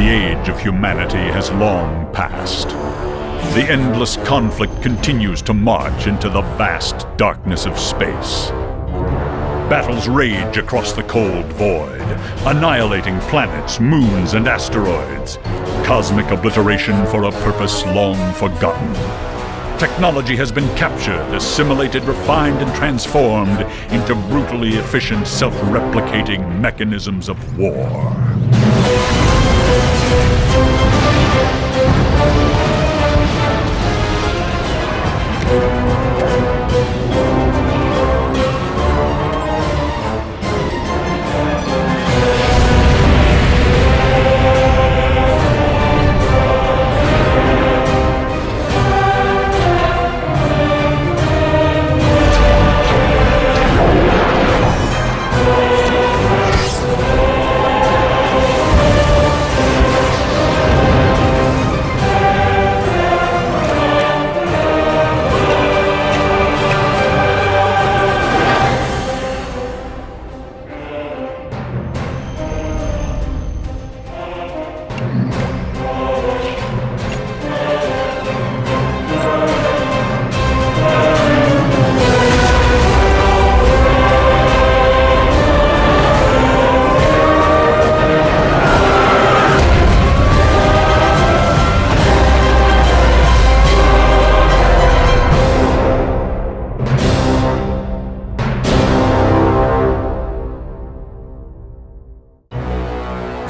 The age of humanity has long passed. The endless conflict continues to march into the vast darkness of space. Battles rage across the cold void, annihilating planets, moons, and asteroids. Cosmic obliteration for a purpose long forgotten. Technology has been captured, assimilated, refined, and transformed into brutally efficient, self-replicating mechanisms of war.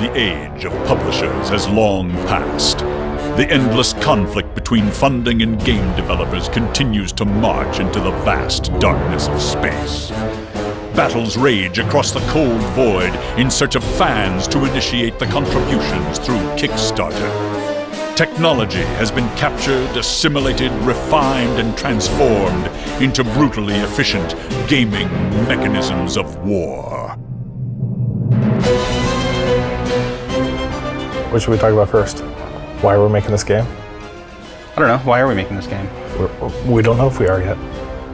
The age of publishers has long passed. The endless conflict between funding and game developers continues to march into the vast darkness of space. Battles rage across the cold void in search of fans to initiate the contributions through Kickstarter. Technology has been captured, assimilated, refined, and transformed into brutally efficient gaming mechanisms of war. What should we talk about first? Why we're making this game? I don't know. Why are we making this game? We don't know if we are yet.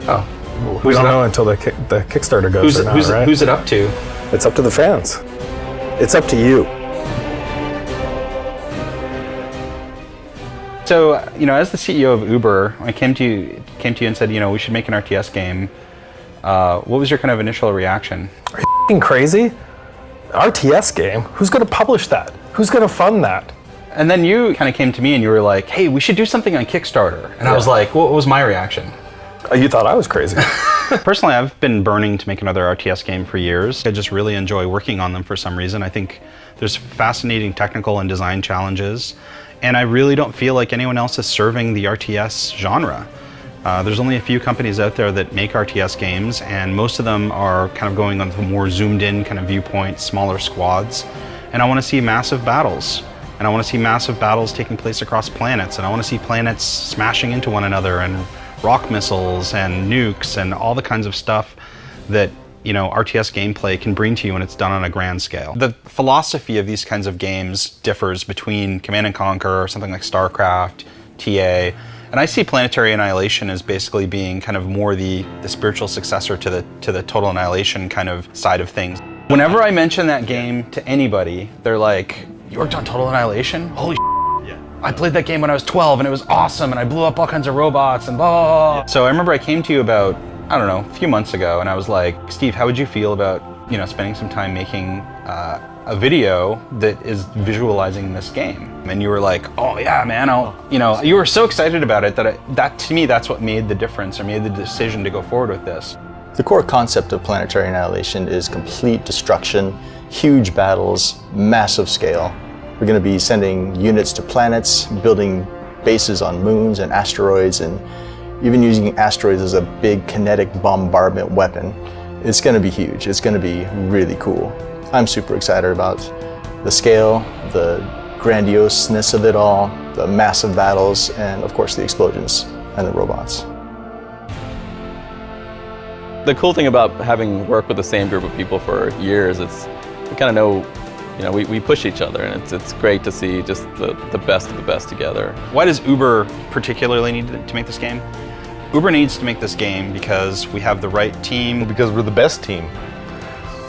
Oh. We don't know until the Kickstarter goes right? Who's it up to? It's up to the fans. It's up to you. So, as the CEO of Uber, I came to you and said, we should make an RTS game. What was your kind of initial reaction? Are you f***ing crazy? RTS game? Who's going to publish that? Who's going to fund that? And then you kind of came to me and you were like, hey, we should do something on Kickstarter. And I was like, what was my reaction? You thought I was crazy. Personally, I've been burning to make another RTS game for years. I just really enjoy working on them for some reason. I think there's fascinating technical and design challenges. And I really don't feel like anyone else is serving the RTS genre. There's only a few companies out there that make RTS games, and most of them are kind of going on the more zoomed in kind of viewpoint, smaller squads. And I want to see massive battles. And I want to see massive battles taking place across planets. And I want to see planets smashing into one another, and rock missiles and nukes and all the kinds of stuff that RTS gameplay can bring to you when it's done on a grand scale. The philosophy of these kinds of games differs between Command & Conquer or something like StarCraft, TA, and I see Planetary Annihilation as basically being kind of more the spiritual successor to the Total Annihilation kind of side of things. Whenever I mention that game to anybody, they're like, you worked on Total Annihilation? Holy shit. Yeah. I played that game when I was 12 and it was awesome and I blew up all kinds of robots and blah, blah, blah. Yeah. So I remember I came to you about, I don't know, a few months ago, and I was like, Steve, how would you feel about, spending some time making a video that is visualizing this game? And you were like, oh yeah, man, you were so excited about it that to me, that's what made the difference or made the decision to go forward with this. The core concept of Planetary Annihilation is complete destruction, huge battles, massive scale. We're going to be sending units to planets, building bases on moons and asteroids, and even using asteroids as a big kinetic bombardment weapon. It's going to be huge. It's going to be really cool. I'm super excited about the scale, the grandioseness of it all, the massive battles, and of course the explosions and the robots. The cool thing about having worked with the same group of people for years is we kind of know, we push each other, and it's great to see just the best of the best together. Why does Uber particularly need to make this game? Uber needs to make this game because we have the right team. Because we're the best team.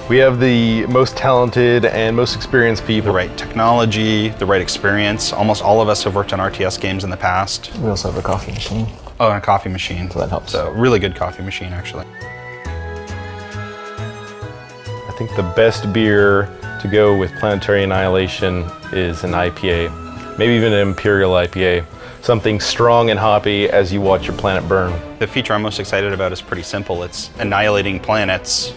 We have the most talented and most experienced people. The right technology, the right experience. Almost all of us have worked on RTS games in the past. We also have a coffee machine. Oh, and a coffee machine. So that helps. So really good coffee machine, actually. I think the best beer to go with Planetary Annihilation is an IPA, maybe even an Imperial IPA. Something strong and hoppy as you watch your planet burn. The feature I'm most excited about is pretty simple. It's annihilating planets.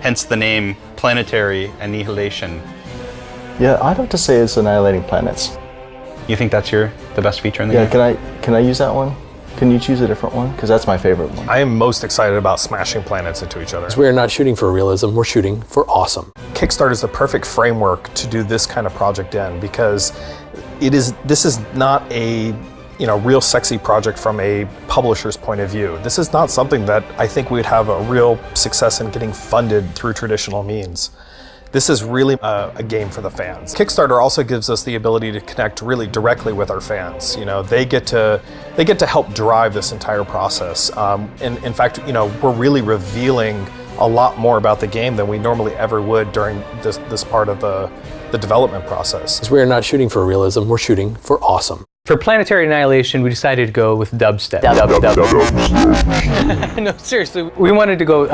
Hence the name Planetary Annihilation. Yeah, I'd have to say it's annihilating planets. You think that's the best feature in the Yeah, game? can I use that one? Can you choose a different one? Because that's my favorite one. I am most excited about smashing planets into each other. We're not shooting for realism, we're shooting for awesome. Kickstarter is the perfect framework to do this kind of project in, because this is not a real sexy project from a publisher's point of view. This is not something that I think we'd have a real success in getting funded through traditional means. This is really a game for the fans. Kickstarter also gives us the ability to connect really directly with our fans. They get to help drive this entire process. In fact, we're really revealing a lot more about the game than we normally ever would during this part of the development process. We're not shooting for realism, we're shooting for awesome. For Planetary Annihilation, we decided to go with dubstep. No, seriously, we wanted to go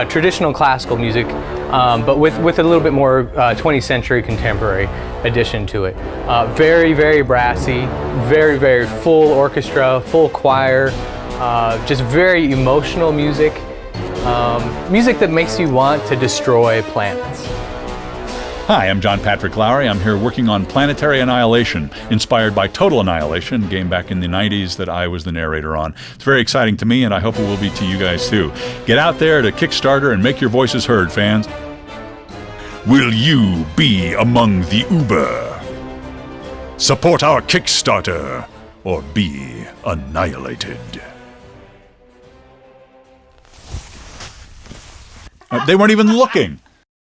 traditional classical music, but with a little bit more 20th century contemporary addition to it. Very, very brassy, very, very full orchestra, full choir, just very emotional music. Music that makes you want to destroy planets. Hi, I'm John Patrick Lowry. I'm here working on Planetary Annihilation, inspired by Total Annihilation, a game back in the 90s that I was the narrator on. It's very exciting to me, and I hope it will be to you guys too. Get out there to Kickstarter and make your voices heard, fans. Will you be among the Uber? Support our Kickstarter, or be annihilated. They weren't even looking.